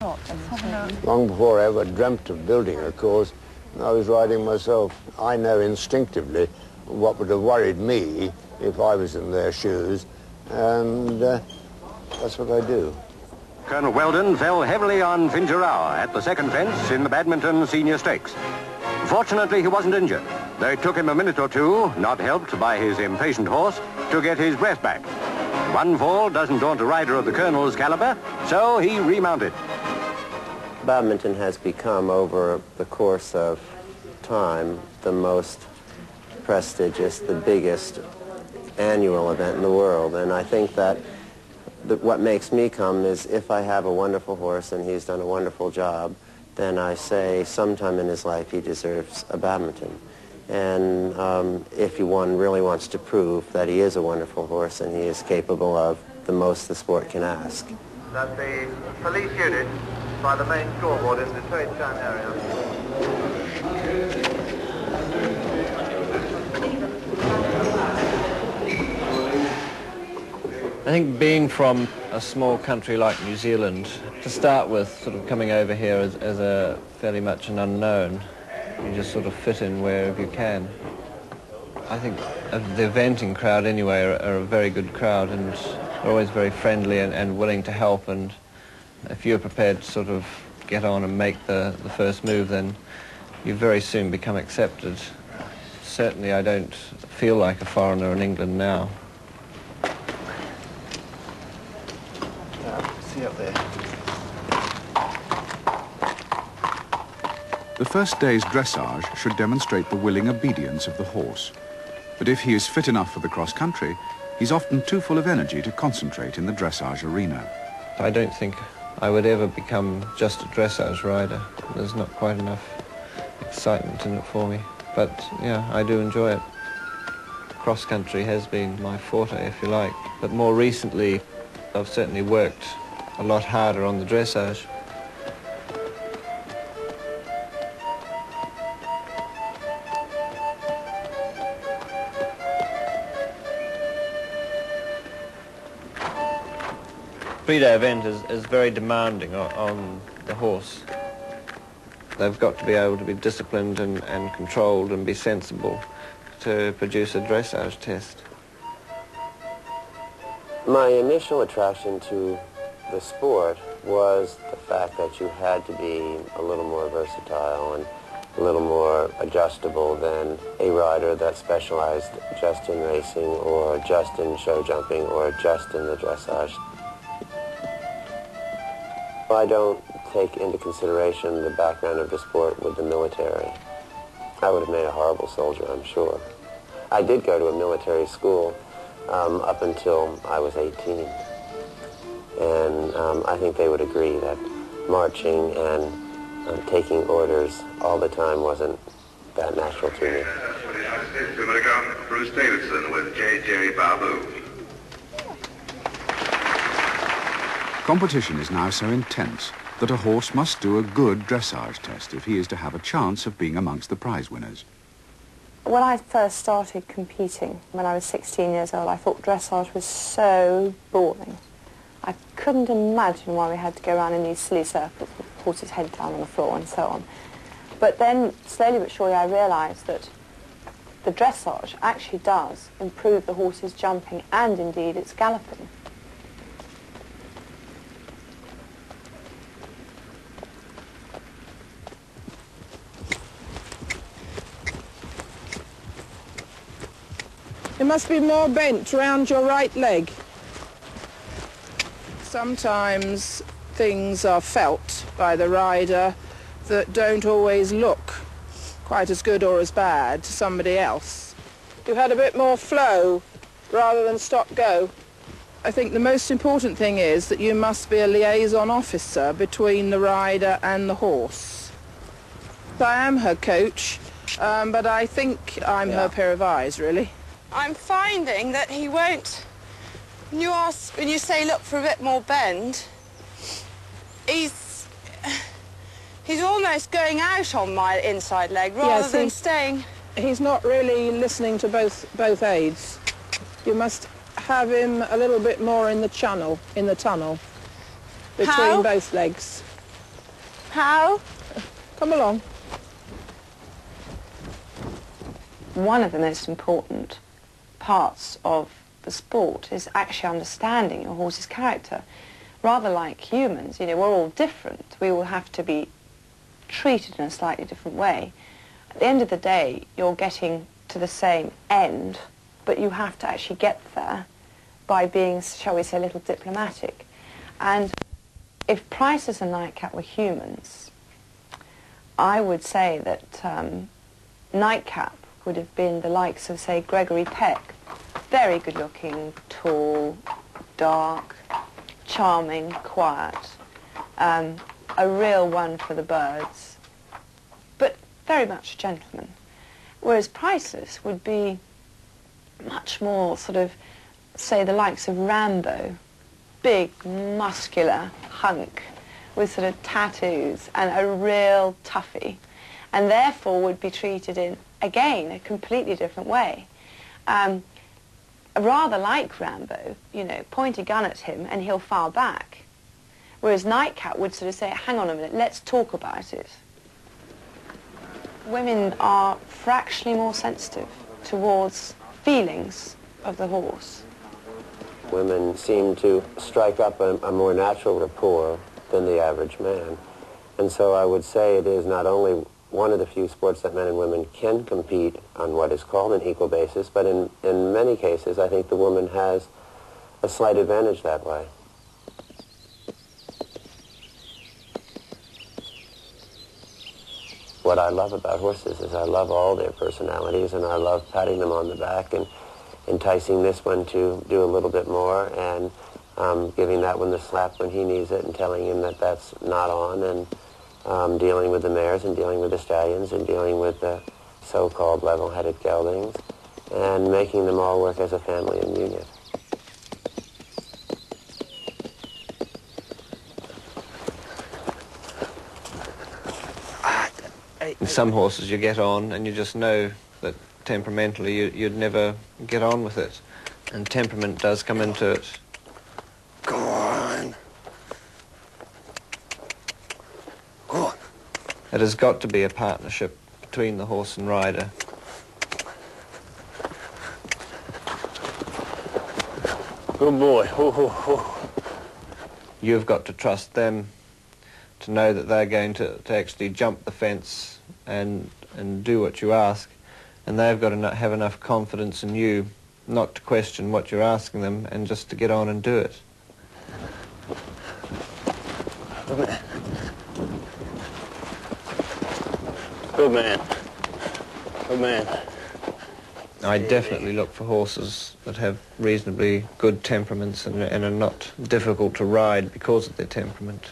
Long before I ever dreamt of building a course, I was riding myself. I know instinctively what would have worried me if I was in their shoes, and that's what I do. Colonel Weldon fell heavily on Fingerau at the second fence in the Badminton Senior Stakes. Fortunately, he wasn't injured, though it took him a minute or two, not helped by his impatient horse, to get his breath back. One fall doesn't daunt a rider of the Colonel's caliber, so he remounted. Badminton has become, over the course of time, the most prestigious, the biggest annual event in the world. And I think that what makes me come is if I have a wonderful horse and he's done a wonderful job, then I say sometime in his life he deserves a Badminton. And if one really wants to prove that he is a wonderful horse and he is capable of the most the sport can ask. That the police unit by the main scoreboard in the trade stand area. I think being from a small country like New Zealand, to start with, sort of coming over here as a fairly much an unknown, you just sort of fit in wherever you can. I think the eventing crowd anyway are a very good crowd and are always very friendly and willing to help, and if you're prepared to sort of get on and make the first move, then you very soon become accepted. Certainly I don't feel like a foreigner in England now. See up there. The first day's dressage should demonstrate the willing obedience of the horse. But if he is fit enough for the cross-country, he's often too full of energy to concentrate in the dressage arena. I don't think I would ever become just a dressage rider. There's not quite enough excitement in it for me. But yeah, I do enjoy it. Cross-country has been my forte, if you like. But more recently, I've certainly worked a lot harder on the dressage. Three-day event is very demanding on the horse. They've got to be able to be disciplined and controlled and be sensible to produce a dressage test. My initial attraction to the sport was the fact that you had to be a little more versatile and a little more adjustable than a rider that specialized just in racing or just in show jumping or just in the dressage. I don't take into consideration the background of the sport with the military. I would have made a horrible soldier, I'm sure. I did go to a military school up until I was 18. And I think they would agree that marching and taking orders all the time wasn't that natural to me. For the United States, we're going to go Bruce Davidson with J. Jerry Babu. Competition is now so intense that a horse must do a good dressage test if he is to have a chance of being amongst the prize winners. When I first started competing, when I was 16 years old, I thought dressage was so boring. I couldn't imagine why we had to go around in these silly circles with the horse's head down on the floor and so on. But then, slowly but surely, I realised that the dressage actually does improve the horse's jumping and, indeed, its galloping. It must be more bent round your right leg. Sometimes things are felt by the rider that don't always look quite as good or as bad to somebody else. You had a bit more flow rather than stop-go. I think the most important thing is that you must be a liaison officer between the rider and the horse. I am her coach, but I think I'm her pair of eyes, really. I'm finding that he won't, when you say look for a bit more bend, he's almost going out on my inside leg rather than staying. He's not really listening to both aids. You must have him a little bit more in the tunnel, between both legs. How? Come along. One of the most important parts of the sport is actually understanding your horse's character. Rather like humans, you know, we're all different. We all have to be treated in a slightly different way. At the end of the day, you're getting to the same end, but you have to actually get there by being, shall we say, a little diplomatic. And if Prices and Nightcap were humans, I would say that Nightcap would have been the likes of, say, Gregory Peck. Very good-looking, tall, dark, charming, quiet, a real one for the birds, but very much a gentleman. Whereas Priceless would be much more sort of, say, the likes of Rambo, big, muscular hunk with sort of tattoos and a real toughie, and therefore would be treated in, again, a completely different way. Rather like Rambo, you know, point a gun at him and he'll fire back. Whereas Nightcap would sort of say, hang on a minute, let's talk about it. Women are fractionally more sensitive towards feelings of the horse. Women seem to strike up a more natural rapport than the average man. And so I would say it is not only one of the few sports that men and women can compete on what is called an equal basis, but in many cases I think the woman has a slight advantage that way. What I love about horses is I love all their personalities, and I love patting them on the back and enticing this one to do a little bit more, and giving that one the slap when he needs it and telling him that that's not on, and dealing with the mares and dealing with the stallions and dealing with the so-called level-headed geldings, and making them all work as a family and unit. Some horses you get on and you just know that temperamentally you'd never get on with it, and temperament does come into it. Go on. Go on. It has got to be a partnership between the horse and rider. Good boy. Ho, ho, ho. You've got to trust them to know that they're going to actually jump the fence and do what you ask, and they've got to have enough confidence in you not to question what you're asking them and just to get on and do it. Good man. Good man. Good man. I definitely look for horses that have reasonably good temperaments and are not difficult to ride because of their temperament.